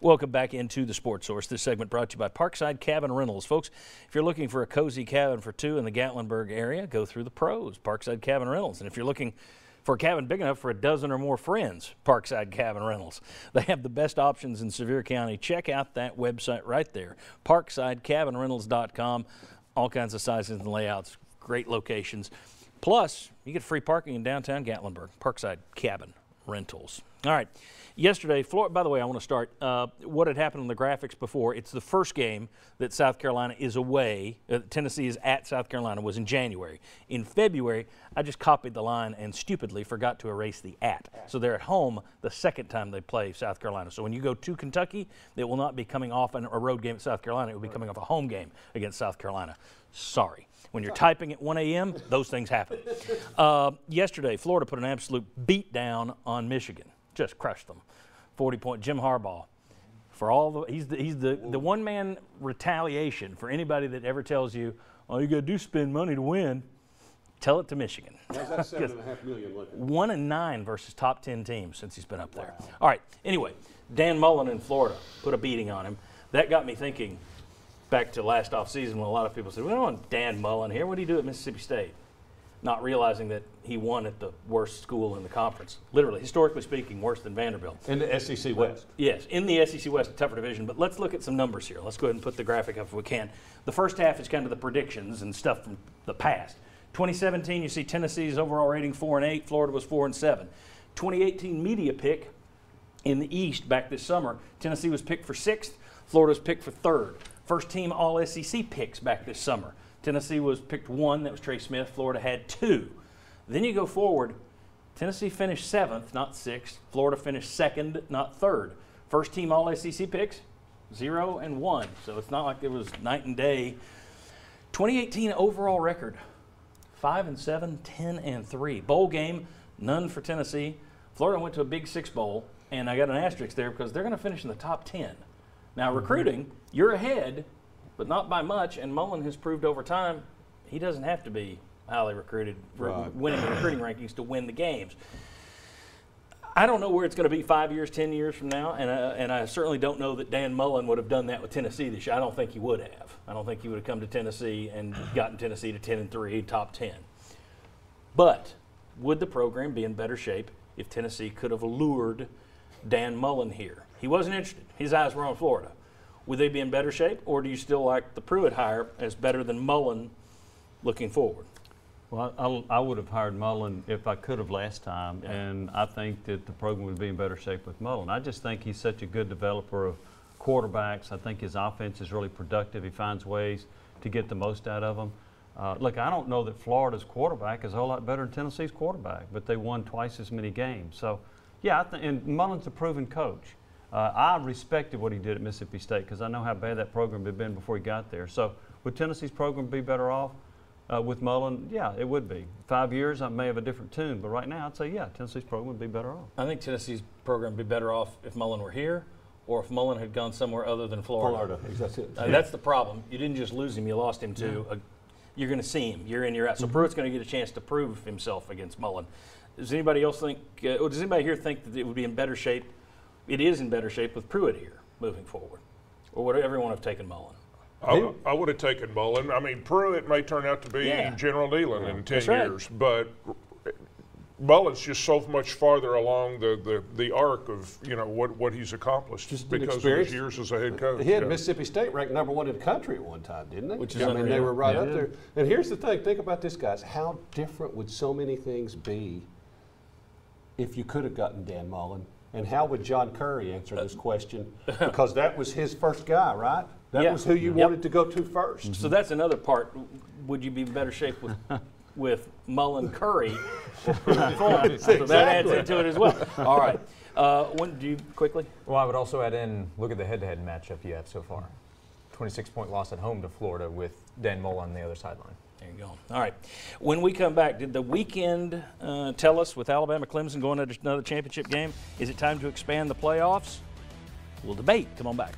Welcome back into the Sports Source. This segment brought to you by Parkside Cabin Rentals. Folks, if you're looking for a cozy cabin for two in the Gatlinburg area, go through the pros, Parkside Cabin Rentals. And if you're looking for a cabin big enough for a dozen or more friends, Parkside Cabin Rentals. They have the best options in Sevier County. Check out that website right there, parksidecabinrentals.com. All kinds of sizes and layouts, great locations. Plus, you get free parking in downtown Gatlinburg, Parkside Cabin Rentals. All right. Yesterday, Florida, by the way, I want to start what had happened on the graphics before. It's the first game that South Carolina is away. Tennessee is at South Carolina, was in January. In February, I just copied the line and stupidly forgot to erase the at. So they're at home the second time they play South Carolina. So when you go to Kentucky, it will not be coming off a road game at South Carolina. It will be coming off a home game against South Carolina. Sorry. When you're typing at 1 a.m., those things happen. Yesterday, Florida put an absolute beat down on Michigan. Just crushed them. 40-point Jim Harbaugh. For all the he's the one-man retaliation for anybody that ever tells you, all you got to do is spend money to win. Tell it to Michigan. How's that $7.5 million looking? 1-9 versus top 10 teams since he's been up there. Wow. All right. Anyway, Dan Mullen in Florida put a beating on him. That got me thinking back to last offseason when a lot of people said, we don't want Dan Mullen here. What do you do at Mississippi State? Not realizing that he won at the worst school in the conference. Literally, historically speaking, worse than Vanderbilt. In the SEC West. Yes, in the SEC West, a tougher division. But let's look at some numbers here. Let's go ahead and put the graphic up if we can. The first half is kind of the predictions and stuff from the past. 2017, you see Tennessee's overall rating 4-8. Florida was 4-7. 2018 media pick in the East back this summer. Tennessee was picked for 6th. Florida was picked for 3rd. First team All-SEC picks back this summer. Tennessee was picked 1, that was Trey Smith. Florida had 2. Then you go forward, Tennessee finished 7th, not 6th. Florida finished 2nd, not 3rd. First team All-SEC picks, 0 and 1. So it's not like it was night and day. 2018 overall record, 5-7, 10-3. Bowl game, none for Tennessee. Florida went to a Big 6 bowl, and I got an asterisk there because they're going to finish in the top 10. Now recruiting, you're ahead, but not by much, and Mullen has proved over time he doesn't have to be highly recruited, winning recruiting rankings to win the games. I don't know where it's going to be 5 years, 10 years from now, and I certainly don't know that Dan Mullen would have done that with Tennessee this year. I don't think he would have. I don't think he would have come to Tennessee and gotten Tennessee to 10-3, top 10. But would the program be in better shape if Tennessee could have lured Dan Mullen here? He wasn't interested. His eyes were on Florida. Would they be in better shape, or do you still like the Pruitt hire as better than Mullen looking forward? Well, I would have hired Mullen if I could have last time, and I think that the program would be in better shape with Mullen. I just think he's such a good developer of quarterbacks. I think his offense is really productive. He finds ways to get the most out of them. Look, I don't know that Florida's quarterback is a whole lot better than Tennessee's quarterback, but they won twice as many games. So, yeah, and Mullen's a proven coach. I respected what he did at Mississippi State because I know how bad that program had been before he got there. So would Tennessee's program be better off with Mullen? Yeah, it would be. 5 years, I may have a different tune, but right now I'd say, yeah, Tennessee's program would be better off. I think Tennessee's program would be better off if Mullen were here or if Mullen had gone somewhere other than Florida. That's it. That's the problem. You didn't just lose him, you lost him to you're going to see him year in, year out. So Pruitt's going to get a chance to prove himself against Mullen. Does anybody else think, does anybody here think that it would be in better shape? It is in better shape with Pruitt here moving forward. Or would everyone have taken Mullen? I would have taken Mullen. I mean, Pruitt may turn out to be General Dealing in 10 years, but Mullen's just so much farther along the arc of what he's accomplished just because of his years as a head coach. He had Mississippi State ranked #1 in the country at one time, didn't he? Which is they were right up there. And here's the thing: think about this, guys. How different would so many things be if you could have gotten Dan Mullen? And how would John Curry answer this question? Because that was his first guy, right? That was who you wanted to go to first. So that's another part. Would you be in better shape with Mullen Curry? So that adds into it as well. All right. When do you quickly? Well, I would also add in, look at the head-to-head matchup you have so far. 26-point loss at home to Florida with Dan Mullen on the other sideline. There you go. All right. When we come back, did the weekend tell us with Alabama Clemson going to another championship game, is it time to expand the playoffs? We'll debate. Come on back.